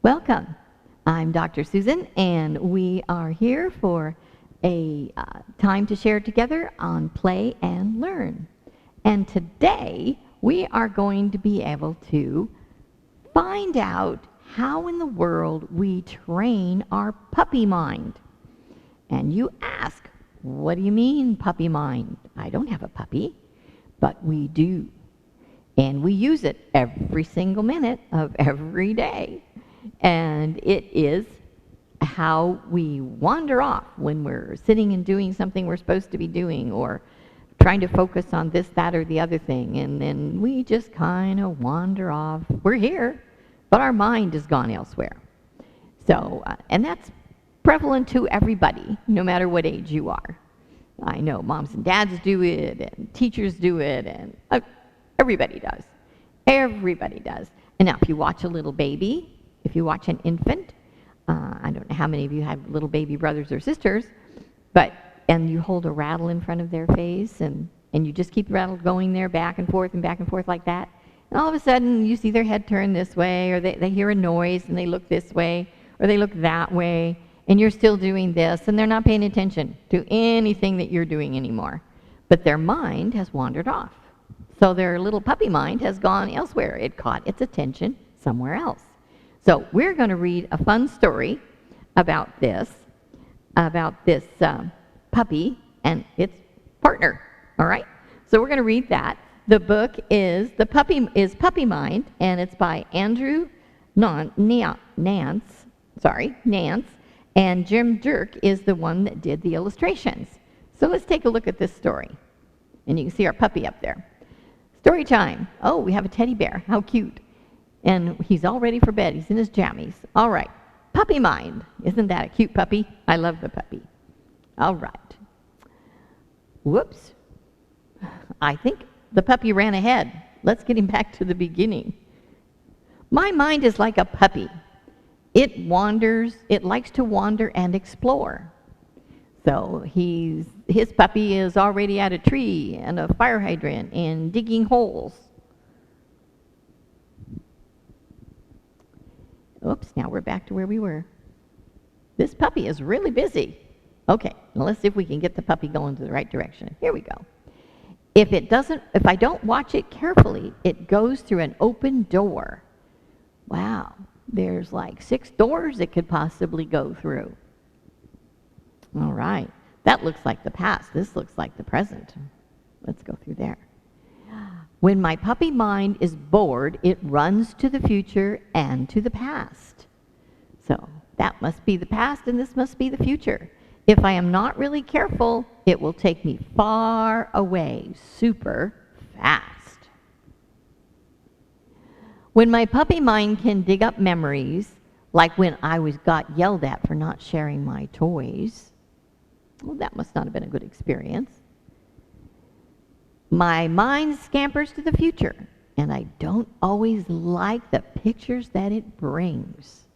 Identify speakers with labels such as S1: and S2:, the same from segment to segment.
S1: Welcome. I'm Dr. Susan, and we are here for a time to share together on play and learn. And today we are going to be able to find out how in the world we train our puppy mind. And you ask, what do you mean puppy mind? I don't have a puppy, but we do. And we use it every single minute of every day. And it is how we wander off when we're sitting and doing something we're supposed to be doing, or trying to focus on this, that, or the other thing. And then we just kind of wander off. We're here, but our mind has gone elsewhere. So, and that's prevalent to everybody, no matter what age you are. I know moms and dads do it, and teachers do it, and everybody does. Everybody does. And now if you watch a little baby, if you watch an infant, I don't know how many of you have little baby brothers or sisters, and you hold a rattle in front of their face, and you just keep the rattle going there back and forth like that. And all of a sudden, you see their head turn this way, or they hear a noise, and they look this way, or they look that way, and you're still doing this, and they're not paying attention to anything that you're doing anymore. But their mind has wandered off. So their little puppy mind has gone elsewhere. It caught its attention somewhere else. So we're going to read a fun story about this puppy and its partner. All right? So we're going to read that. The book is Puppy Mind, and it's by Andrew Nance, and Jim Dirk is the one that did the illustrations. So let's take a look at this story. And you can see our puppy up there. Story time. Oh, we have a teddy bear. How cute. And he's all ready for bed. He's in his jammies. All right. Puppy Mind. Isn't that a cute puppy? I love the puppy. All right. Whoops. I think the puppy ran ahead. Let's get him back to the beginning. My mind is like a puppy. It wanders. It likes to wander and explore. So his puppy is already at a tree and a fire hydrant and digging holes. Oops, now we're back to where we were. This puppy is really busy. Okay, now let's see if we can get the puppy going to the right direction. Here we go. If I don't watch it carefully, it goes through an open door. Wow, there's like 6 doors it could possibly go through. All right, that looks like the past. This looks like the present. Let's go through there. When my puppy mind is bored, it runs to the future and to the past. So that must be the past, and this must be the future. If I am not really careful, it will take me far away, super fast. When my puppy mind can dig up memories, like when I got yelled at for not sharing my toys, well, that must not have been a good experience. My mind scampers to the future, and I don't always like the pictures that it brings.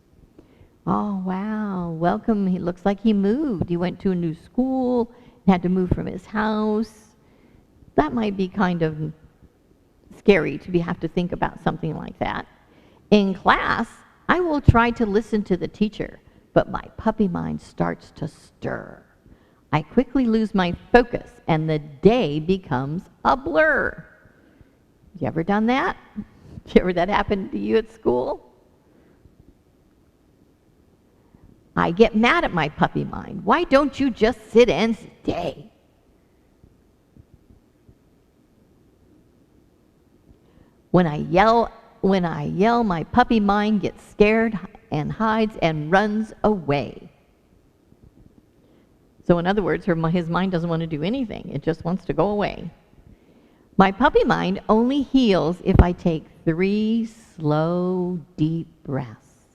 S1: Oh, wow, welcome. He looks like he moved. He went to a new school, had to move from his house. That might be kind of scary to have to think about something like that. In class, I will try to listen to the teacher, but my puppy mind starts to stir. I quickly lose my focus, and the day becomes a blur. You ever done that? You ever that happened to you at school? I get mad at my puppy mind. Why don't you just sit and stay? When I yell, my puppy mind gets scared and hides and runs away. So in other words, his mind doesn't want to do anything. It just wants to go away. My puppy mind only heals if I take 3 slow, deep breaths.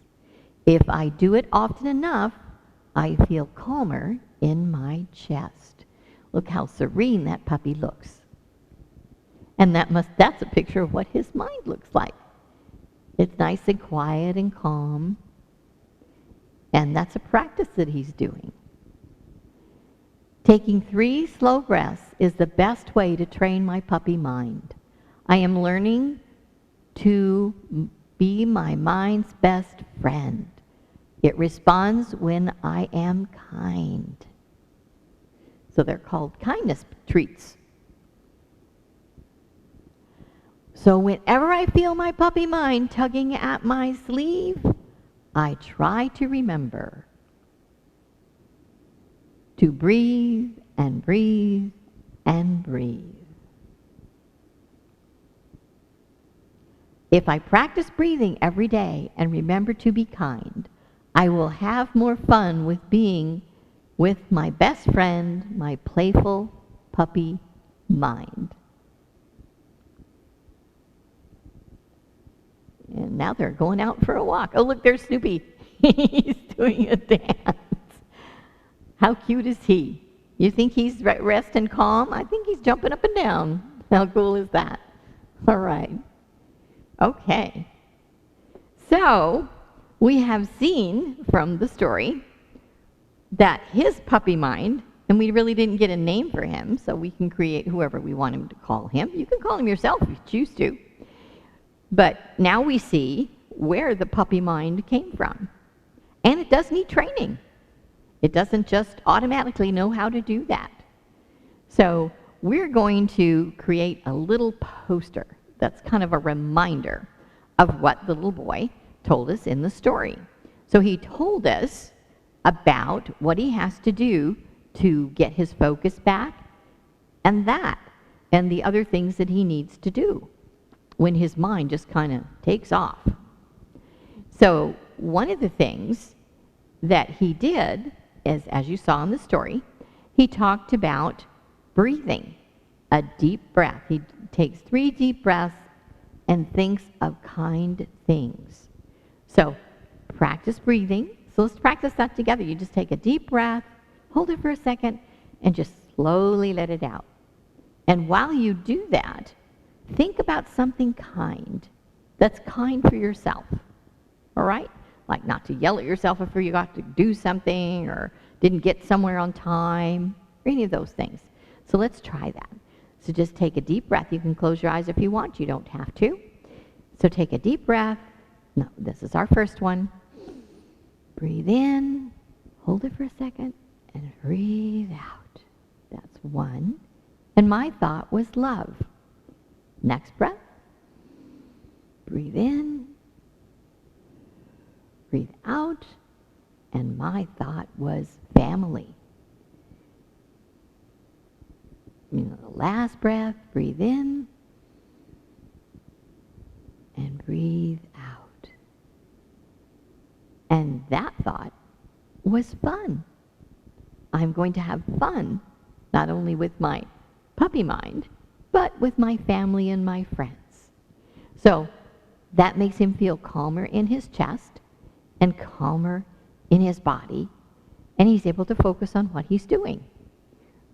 S1: If I do it often enough, I feel calmer in my chest. Look how serene that puppy looks. And that's a picture of what his mind looks like. It's nice and quiet and calm. And that's a practice that he's doing. Taking 3 slow breaths is the best way to train my puppy mind. I am learning to be my mind's best friend. It responds when I am kind. So they're called kindness treats. So whenever I feel my puppy mind tugging at my sleeve, I try to remember to breathe and breathe and breathe. If I practice breathing every day and remember to be kind, I will have more fun with being with my best friend, my playful puppy mind. And now they're going out for a walk. Oh, look, there's Snoopy. He's doing a dance. How cute is he? You think he's rest and calm? I think he's jumping up and down. How cool is that? All right. Okay. So we have seen from the story that his puppy mind, and we really didn't get a name for him, so we can create whoever we want him to call him. You can call him yourself if you choose to. But now we see where the puppy mind came from. And it does need training. It doesn't just automatically know how to do that. So we're going to create a little poster that's kind of a reminder of what the little boy told us in the story. So he told us about what he has to do to get his focus back and the other things that he needs to do when his mind just kind of takes off. So one of the things that he did is, as you saw in the story, he talked about breathing, a deep breath. He takes 3 deep breaths and thinks of kind things. So practice breathing. So let's practice that together. You just take a deep breath, hold it for a second, and just slowly let it out. And while you do that, think about something kind that's kind for yourself. All right? Like not to yell at yourself if you got to do something or didn't get somewhere on time or any of those things. So let's try that. So just take a deep breath. You can close your eyes if you want. You don't have to. So take a deep breath. No, this is our first one. Breathe in, hold it for a second, and breathe out. That's 1. And my thought was love. Next breath. Breathe in, breathe out, and my thought was family. The last breath, breathe in and breathe out. And that thought was fun. I'm going to have fun, not only with my puppy mind, but with my family and my friends. So that makes him feel calmer in his chest and calmer in his body, and he's able to focus on what he's doing.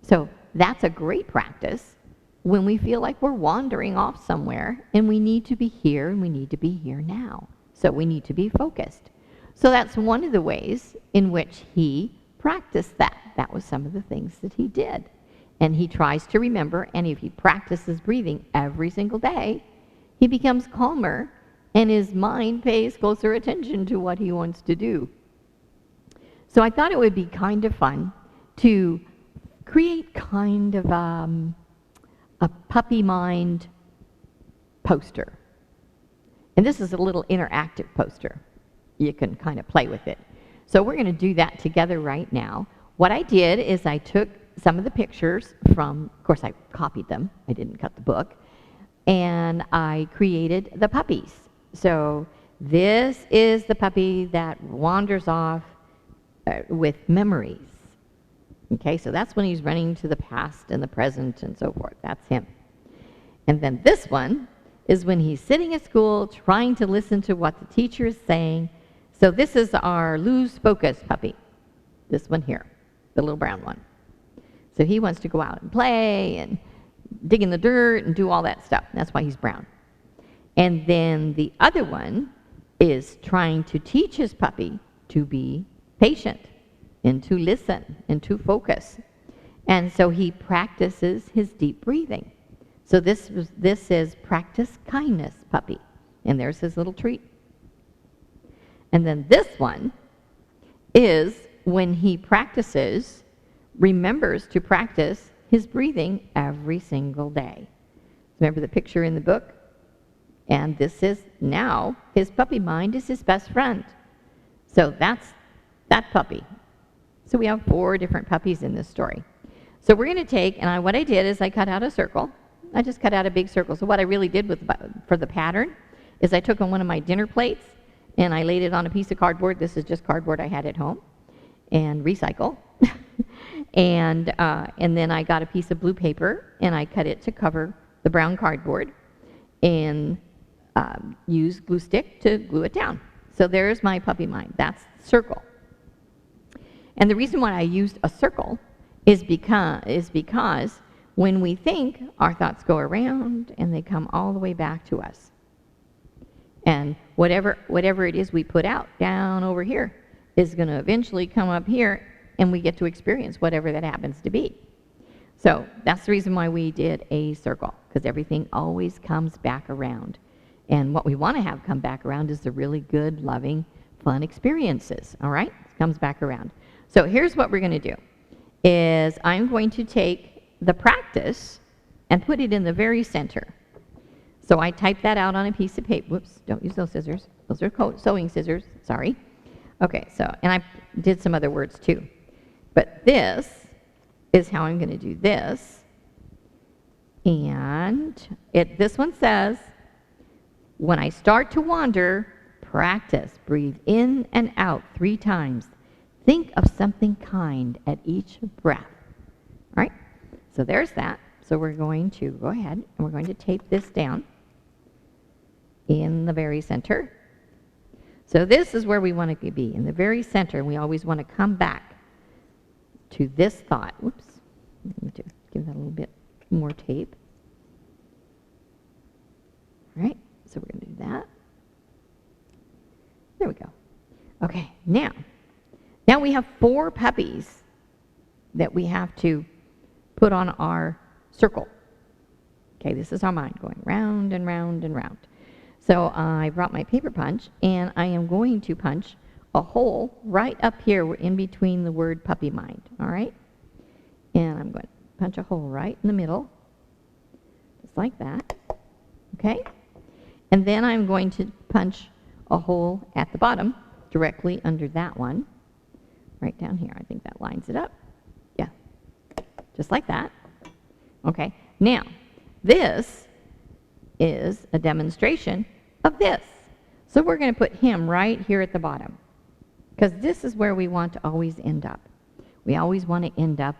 S1: So that's a great practice when we feel like we're wandering off somewhere and we need to be here and we need to be here now. So we need to be focused. So that's one of the ways in which he practiced that. That was some of the things that he did. And he tries to remember, and if he practices breathing every single day, he becomes calmer and his mind pays closer attention to what he wants to do. So I thought it would be kind of fun to create kind of a puppy mind poster. And this is a little interactive poster. You can kind of play with it. So we're going to do that together right now. What I did is I took some of the pictures from, of course I copied them, I didn't cut the book, and I created the puppies. So this is the puppy that wanders off with memories. Okay, so that's when he's running to the past and the present and so forth. That's him. And then this one is when he's sitting at school trying to listen to what the teacher is saying. So this is our lose focus puppy, this one here, the little brown one. So he wants to go out and play and dig in the dirt and do all that stuff. That's why he's brown. And then the other one is trying to teach his puppy to be patient and to listen and to focus. And so he practices his deep breathing. So this is practice kindness puppy. And there's his little treat And then this one is when he remembers to practice his breathing every single day. Remember the picture in the book? And this is now his puppy mind is his best friend. So that's that puppy. So we have 4 different puppies in this story. So we're going to take, and what I did is I cut out a circle. I just cut out a big circle. So what I really did for the pattern is I took on one of my dinner plates and I laid it on a piece of cardboard. This is just cardboard I had at home, and recycle. and then I got a piece of blue paper and I cut it to cover the brown cardboard and use glue stick to glue it down. So there's my puppy mind. That's the circle. And the reason why I used a circle is because when we think, our thoughts go around and they come all the way back to us. And whatever it is we put out down over here is going to eventually come up here, and we get to experience whatever that happens to be. So that's the reason why we did a circle, because everything always comes back around. And what we want to have come back around is the really good, loving, fun experiences, all right? It comes back around. So here's what we're going to do, is I'm going to take the practice and put it in the very center. So I typed that out on a piece of paper. Whoops, don't use those scissors. Those are sewing scissors, sorry. Okay, and I did some other words too. But this is how I'm going to do this. And this one says, when I start to wander, practice. Breathe in and out 3 times. Think of something kind at each breath. All right? So there's that. So we're going to go ahead and we're going to tape this down in the very center. So this is where we want to be, in the very center. We always want to come back to this thought. Whoops. I need to give that a little bit more tape. All right. So we're going to do that. There we go. Okay. Now we have 4 puppies that we have to put on our circle. Okay, this is our mind going round and round and round. So I brought my paper punch, and I am going to punch a hole right up here in between the word puppy mind, all right? And I'm going to punch a hole right in the middle, just like that, okay? And then I'm going to punch a hole at the bottom, directly under that one, right down here. I think that lines it up. Yeah, just like that. Okay, now this is a demonstration of this. So we're going to put him right here at the bottom, because this is where we want to always end up. We always want to end up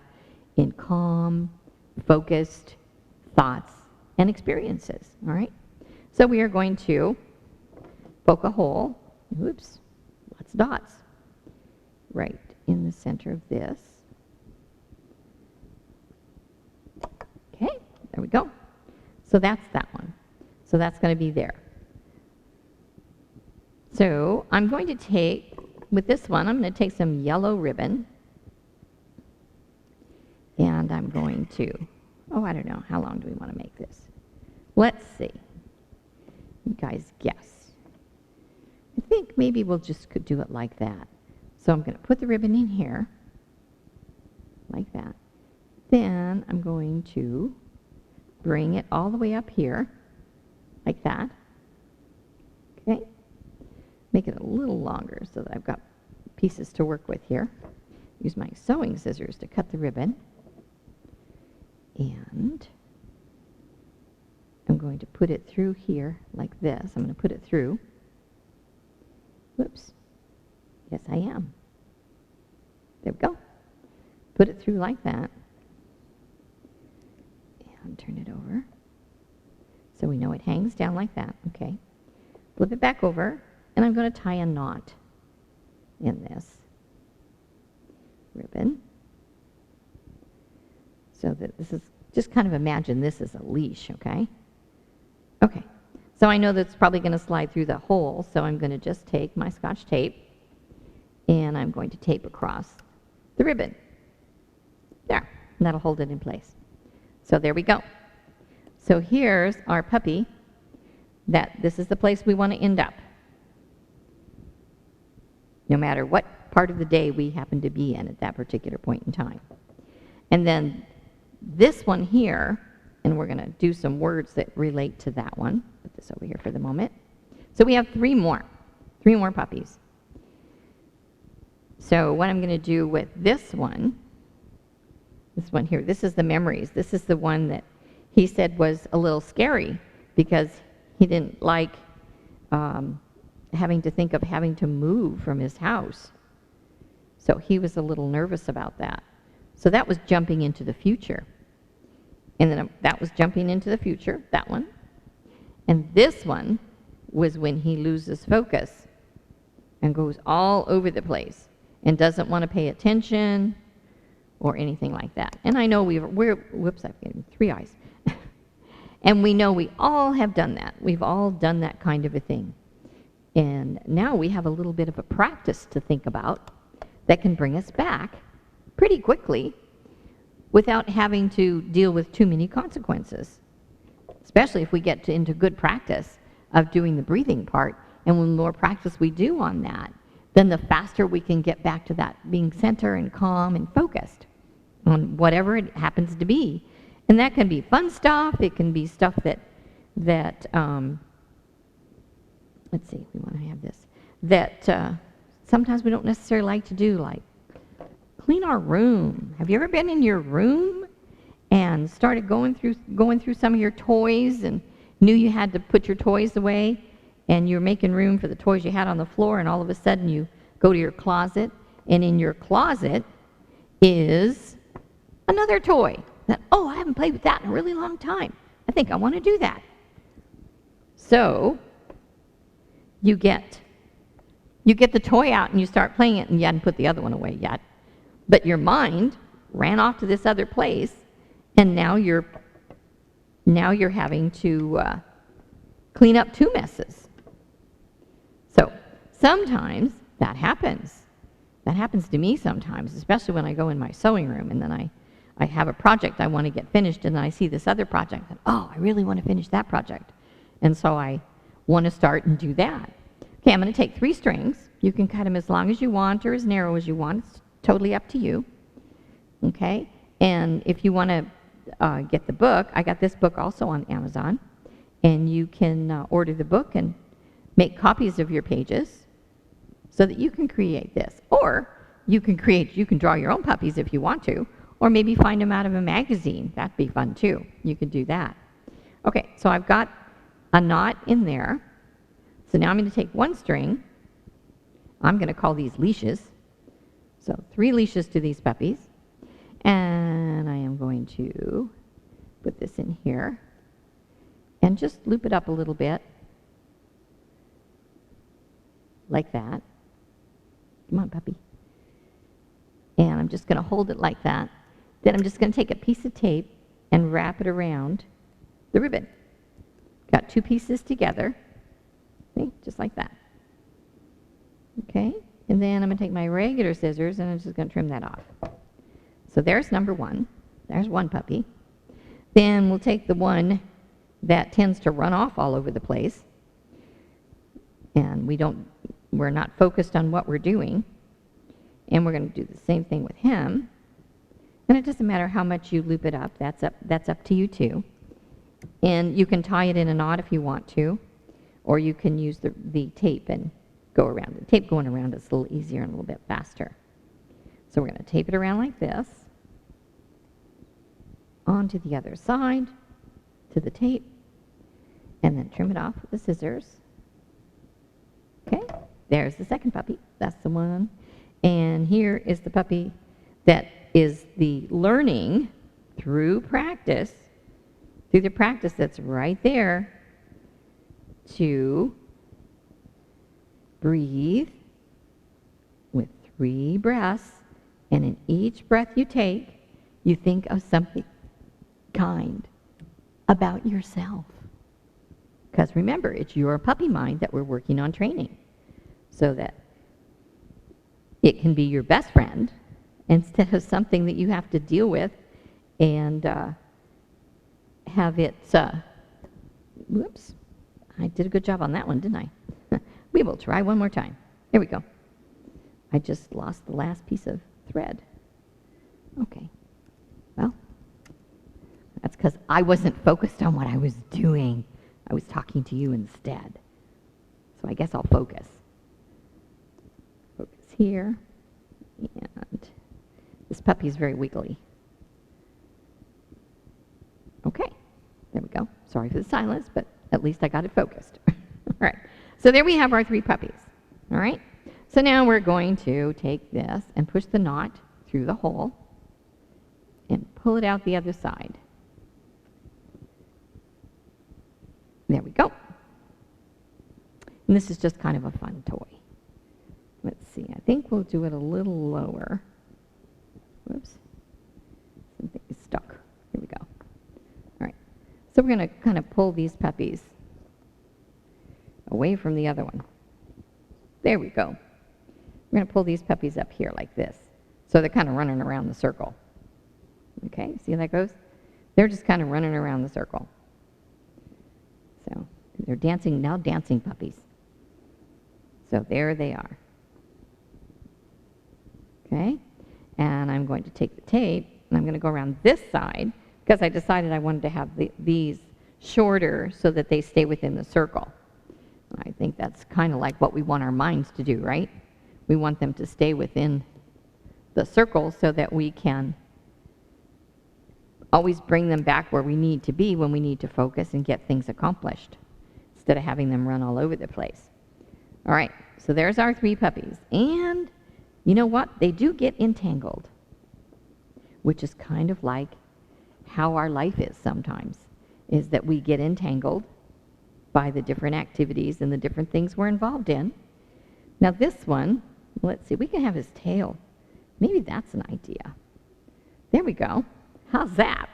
S1: in calm, focused thoughts and experiences, all right? So we are going to poke a hole, whoops, lots of dots, right in the center of this. Okay, there we go. So that's that one. So that's going to be there. So I'm going to take, with this one, I'm going to take some yellow ribbon, and I'm going to, I don't know, how long do we want to make this? Let's see. You guys guess. I think maybe we'll just could do it like that. So I'm going to put the ribbon in here, like that. Then I'm going to bring it all the way up here, like that. Okay. Make it a little longer so that I've got pieces to work with here. Use my sewing scissors to cut the ribbon. And I'm going to put it through here like this. I'm going to put it through. Whoops. Yes, I am. There we go. Put it through like that. And turn it over. So we know it hangs down like that. Okay. Flip it back over, and I'm going to tie a knot in this ribbon. So that this is, just kind of imagine this as a leash, okay? Okay. So I know that's probably going to slide through the hole, so I'm going to just take my Scotch tape, and I'm going to tape across the ribbon. There. And that'll hold it in place. So there we go. So here's our puppy. This is the place we want to end up. no matter what part of the day we happen to be in at that particular point in time. And then this one here, and we're going to do some words that relate to that one. Put this over here for the moment. So we have three more puppies. So what I'm going to do with this one here, this is the memories. This is the one that he said was a little scary because he didn't like having to think of having to move from his house. So he was a little nervous about that. So that was jumping into the future. And then that was jumping into the future, that one. And this one was when he loses focus and goes all over the place and doesn't want to pay attention or anything like that. And I know whoops, I've given 3 eyes. And we know we all have done that. We've all done that kind of a thing. And now we have a little bit of a practice to think about that can bring us back pretty quickly without having to deal with too many consequences, especially if we get into good practice of doing the breathing part. And when more practice we do on that, then the faster we can get back to that being center and calm and focused on whatever it happens to be. And that can be fun stuff. It can be stuff that let's see, we want to have this, that sometimes we don't necessarily like to do, like clean our room. Have you ever been in your room and started going through some of your toys and knew you had to put your toys away, and you're making room for the toys you had on the floor, and all of a sudden you go to your closet, and in your closet is another toy that, oh, I haven't played with that in a really long time. I think I want to do that. So you get the toy out and you start playing it, and you hadn't put the other one away yet. But your mind ran off to this other place, and now you're having to clean up 2 messes. So sometimes that happens. That happens to me sometimes, especially when I go in my sewing room and then I have a project I want to get finished, and then I see this other project, and oh, I really want to finish that project. And so I want to start and do that. Okay, I'm going to take 3 strings. You can cut them as long as you want or as narrow as you want. It's totally up to you. Okay, and if you want to get the book, I got this book also on Amazon, and you can order the book and make copies of your pages so that you can create this. Or you can draw your own puppies if you want to, or maybe find them out of a magazine. That'd be fun too. You could do that. Okay, so I've got a knot in there. So now I'm going to take 1 string. I'm going to call these leashes. So 3 leashes to these puppies. And I am going to put this in here and just loop it up a little bit like that. Come on, puppy. And I'm just going to hold it like that. Then I'm just going to take a piece of tape and wrap it around the ribbon. Got 2 pieces together. See? Just like that. Okay? And then I'm going to take my regular scissors and I'm just going to trim that off. So there's number 1. There's 1 puppy. Then we'll take the one that tends to run off all over the place. And we're not focused on what we're doing. And we're going to do the same thing with him. And it doesn't matter how much you loop it up. That's up to you too. And you can tie it in a knot if you want to, or you can use the tape and go around. The tape going around is a little easier and a little bit faster. So we're going to tape it around like this, onto the other side, to the tape, and then trim it off with the scissors. Okay, there's the second puppy. That's the one. And here is the puppy that is the learning through practice, through the practice that's right there, to breathe with 3 breaths, and in each breath you take, you think of something kind about yourself. Because remember, it's your puppy mind that we're working on training, so that it can be your best friend instead of something that you have to deal with and have it, whoops, I did a good job on that one, didn't I? We will try one more time. Here we go. I just lost the last piece of thread. Okay, well, that's because I wasn't focused on what I was doing. I was talking to you instead. So I guess I'll focus. Focus here. And this puppy is very wiggly. Okay, there we go. Sorry for the silence, but at least I got it focused. All right, so there we have our 3 puppies. All right, so now we're going to take this and push the knot through the hole and pull it out the other side. There we go. And this is just kind of a fun toy. Let's see, I think we'll do it a little lower. Whoops, something is stuck. Here we go. All right, so we're going to kind of pull these puppies away from the other one. There we go. We're going to pull these puppies up here like this. So they're kind of running around the circle. Okay, see how that goes? They're just kind of running around the circle. So they're dancing, now dancing puppies. So there they are. Okay, and I'm going to take the tape and I'm going to go around this side because I decided I wanted to have these shorter so that they stay within the circle. I think that's kind of like what we want our minds to do, right? We want them to stay within the circle so that we can always bring them back where we need to be when we need to focus and get things accomplished instead of having them run all over the place. All right, so there's our 3 puppies. And you know what? They do get entangled, which is kind of like how our life is sometimes, is that we get entangled by the different activities and the different things we're involved in. Now this one, let's see, we can have his tail. Maybe that's an idea. There we go. How's that?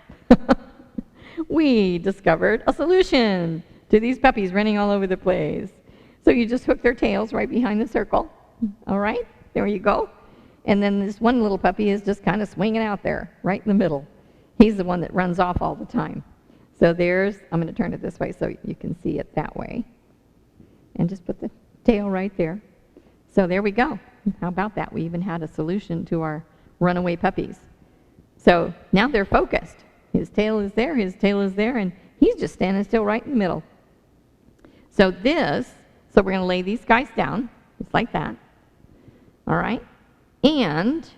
S1: We discovered a solution to these puppies running all over the place. So you just hook their tails right behind the circle. All right, there you go. And then this one little puppy is just kind of swinging out there, right in the middle. He's the one that runs off all the time. So there's, I'm going to turn it this way so you can see it that way. And just put the tail right there. So there we go. How about that? We even had a solution to our runaway puppies. So now they're focused. His tail is there, and he's just standing still right in the middle. So we're going to lay these guys down, just like that. All right? And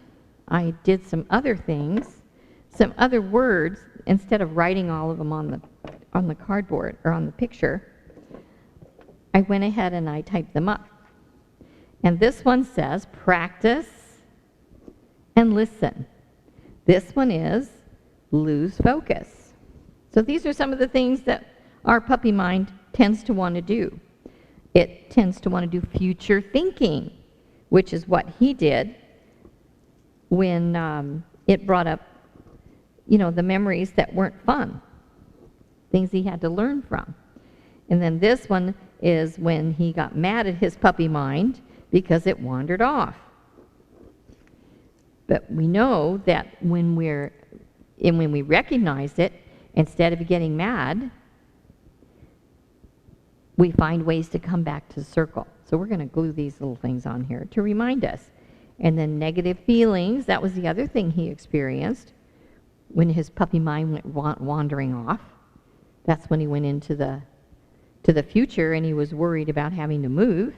S1: I did some other things, some other words, instead of writing all of them on the cardboard or on the picture, I went ahead and I typed them up. And this one says, practice and listen. This one is lose focus. So these are some of the things that our puppy mind tends to want to do. It tends to want to do future thinking, which is what he did when it brought up, you know, the memories that weren't fun, things he had to learn from. And then this one is when he got mad at his puppy mind because it wandered off. But we know that when we recognize it, instead of getting mad, we find ways to come back to the circle. So we're going to glue these little things on here to remind us. And then negative feelings, that was the other thing he experienced when his puppy mind went wandering off. That's when he went into the future and he was worried about having to move.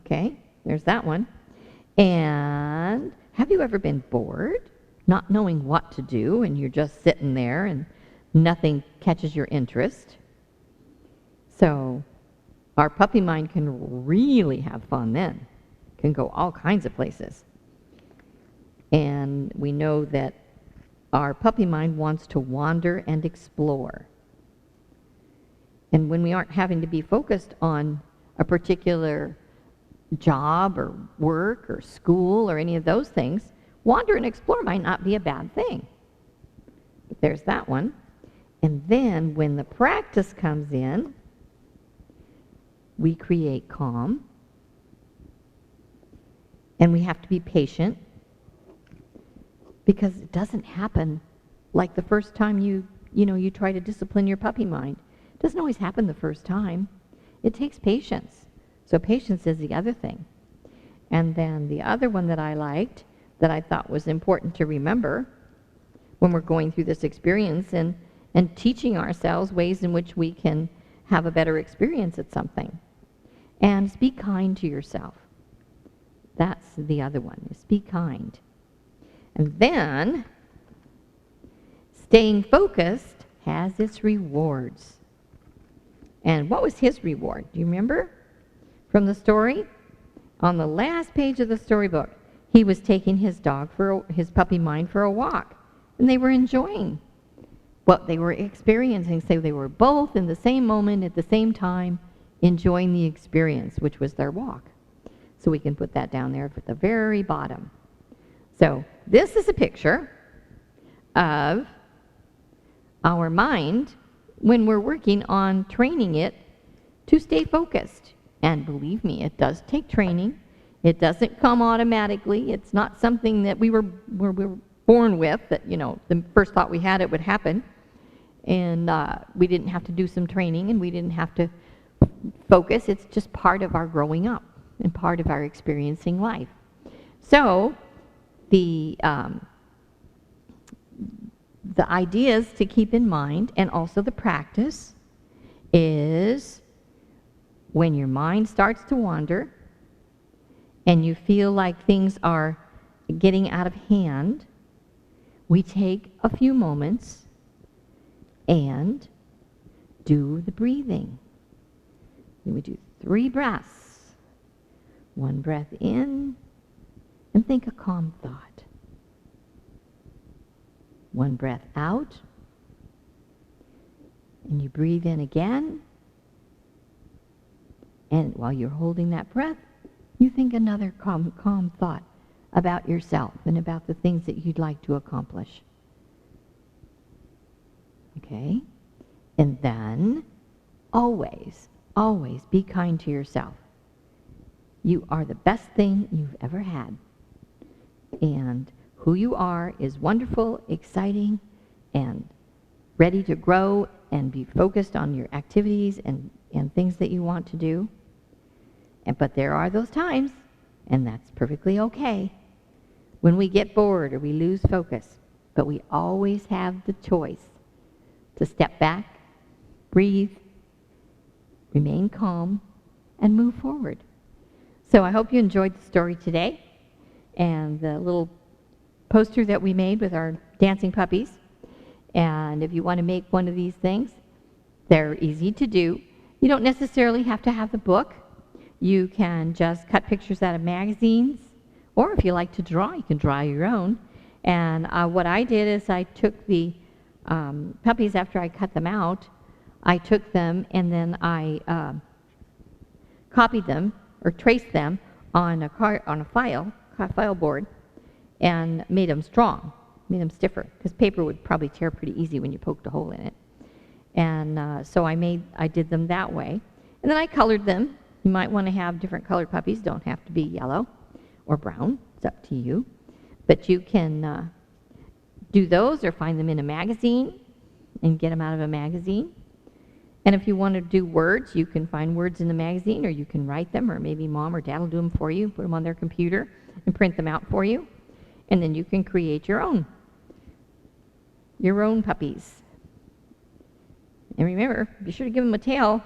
S1: Okay, there's that one. And have you ever been bored, not knowing what to do, and you're just sitting there and nothing catches your interest? So our puppy mind can really have fun then, can go all kinds of places. And we know that our puppy mind wants to wander and explore. And when we aren't having to be focused on a particular job or work or school or any of those things, wander and explore might not be a bad thing. But there's that one. And then when the practice comes in, we create calm. And we have to be patient because it doesn't happen like the first time you try to discipline your puppy mind. It doesn't always happen the first time. It takes patience. So patience is the other thing. And then the other one that I liked, that I thought was important to remember when we're going through this experience and teaching ourselves ways in which we can have a better experience at something. And be kind to yourself. That's the other one, is be kind. And then, staying focused has its rewards. And what was his reward? Do you remember from the story? On the last page of the storybook, he was taking his his puppy Mine for a walk. And they were enjoying what they were experiencing. So they were both in the same moment at the same time enjoying the experience, which was their walk. So we can put that down there at the very bottom. So this is a picture of our mind when we're working on training it to stay focused. And believe me, it does take training. It doesn't come automatically. It's not something that we were born with, that, you know, the first thought we had it would happen. And we didn't have to do some training, and we didn't have to focus. It's just part of our growing up and part of our experiencing life. So the ideas to keep in mind, and also the practice, is when your mind starts to wander and you feel like things are getting out of hand, we take a few moments and do the breathing. Then we do 3 breaths. 1 breath in, and think a calm thought. 1 breath out, and you breathe in again. And while you're holding that breath, you think another calm thought about yourself and about the things that you'd like to accomplish. Okay? And then, always, always be kind to yourself. You are the best thing you've ever had. And who you are is wonderful, exciting, and ready to grow and be focused on your activities and things that you want to do. But there are those times, and that's perfectly okay, when we get bored or we lose focus. But we always have the choice to step back, breathe, remain calm, and move forward. So I hope you enjoyed the story today and the little poster that we made with our dancing puppies. And if you want to make one of these things, they're easy to do. You don't necessarily have to have the book. You can just cut pictures out of magazines, or if you like to draw, you can draw your own. And what I did is I took the puppies after I cut them out. I took them and then I copied them or traced them on a file board, and made them strong, made them stiffer, because paper would probably tear pretty easy when you poked a hole in it. And so I did them that way. And then I colored them. You might want to have different colored puppies. Don't have to be yellow or brown. It's up to you. But you can do those or find them in a magazine and get them out of a magazine. And if you want to do words, you can find words in the magazine, or you can write them, or maybe Mom or Dad will do them for you, put them on their computer and print them out for you. And then you can create your own puppies. And remember, be sure to give them a tail,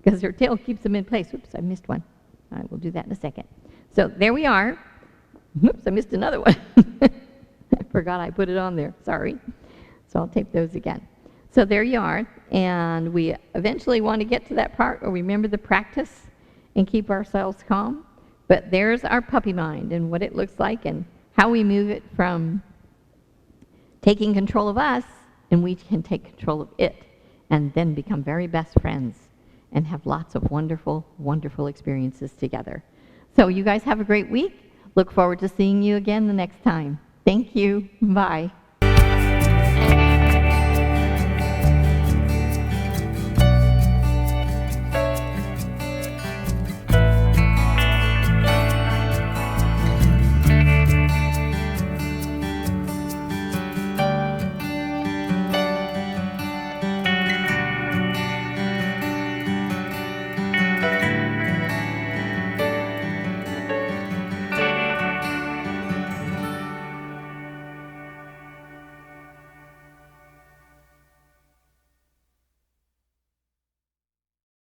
S1: because their tail keeps them in place. Oops, I missed one. I will do that in a second. So there we are. Oops, I missed another one. I forgot I put it on there. Sorry. So I'll tape those again. So there you are. And we eventually want to get to that part where we remember the practice and keep ourselves calm. But there's our puppy mind and what it looks like, and how we move it from taking control of us, and we can take control of it, and then become very best friends and have lots of wonderful, wonderful experiences together. So you guys have a great week. Look forward to seeing you again the next time. Thank you. Bye.